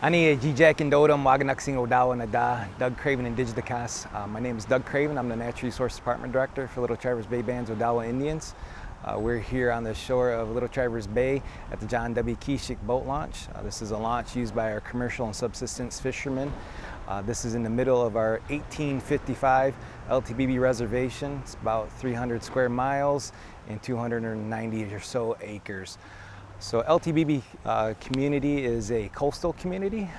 Ani Jijak Indodam Waganaksing Odawa Nada, Doug Craven and Digidakas. My name is Doug Craven. I'm the Natural Resource Department Director for Little Traverse Bay Band's Odawa Indians. We're here on the shore of Little Traverse Bay at the John W. Kishik boat launch. This is a launch used by our commercial and subsistence fishermen. This is in the middle of our 1855 LTBB reservation. It's about 300 square miles and 290 or so acres. So LTBB community is a coastal community.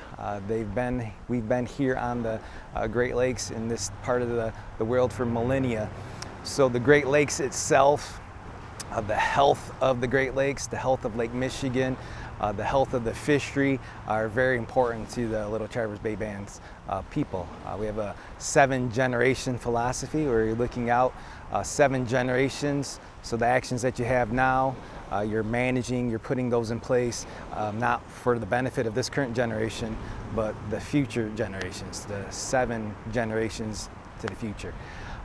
We've been here on the Great Lakes in this part of the world for millennia. So the Great Lakes itself, the health of the Great Lakes, the health of Lake Michigan, the health of the fishery are very important to the Little Traverse Bay Band's people. We have a 7-generation philosophy where you're looking out 7 generations. So the actions that you have now, you're managing, you're putting those in place, not for the benefit of this current generation, but the future generations, the 7 generations to the future.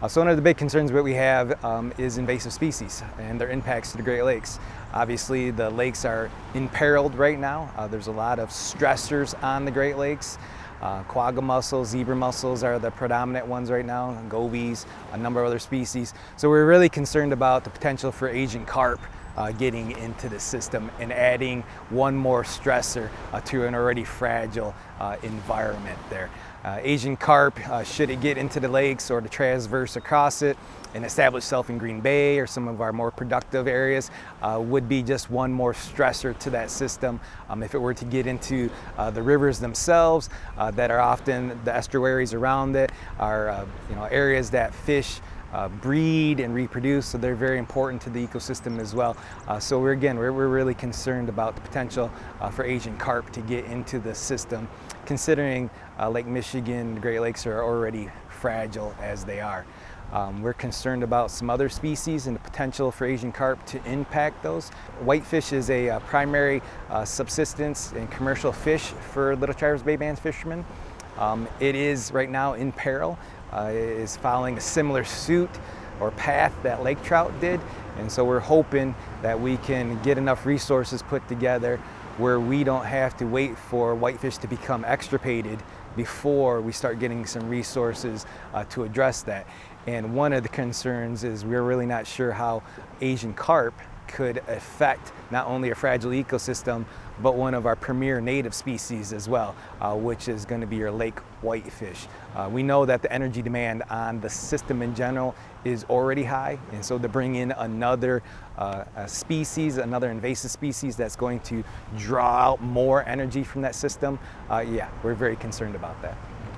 So one of the big concerns that we have is invasive species and their impacts to the Great Lakes. Obviously, the lakes are imperiled right now. There's a lot of stressors on the Great Lakes. Quagga mussels, zebra mussels are the predominant ones right now, gobies, a number of other species. So we're really concerned about the potential for Asian carp getting into the system and adding one more stressor to an already fragile environment there. Asian carp, should it get into the lakes or to transverse across it and establish itself in Green Bay or some of our more productive areas, would be just one more stressor to that system. If it were to get into the rivers themselves, that are often the estuaries around it, are areas that fish breed and reproduce, so they're very important to the ecosystem as well. So we're really concerned about the potential for Asian carp to get into the system, considering Lake Michigan, the Great Lakes are already fragile as they are. We're concerned about some other species and the potential for Asian carp to impact those. Whitefish is a primary subsistence and commercial fish for Little Traverse Bay Band's fishermen. It is right now in peril. It is following a similar suit or path that lake trout did, and so we're hoping that we can get enough resources put together where we don't have to wait for whitefish to become extirpated before we start getting some resources to address that. And one of the concerns is we're really not sure how Asian carp could affect not only a fragile ecosystem, but one of our premier native species as well, which is going to be your lake whitefish. We know that the energy demand on the system in general is already high, and so to bring in another species, another invasive species that's going to draw out more energy from that system, yeah, we're very concerned about that.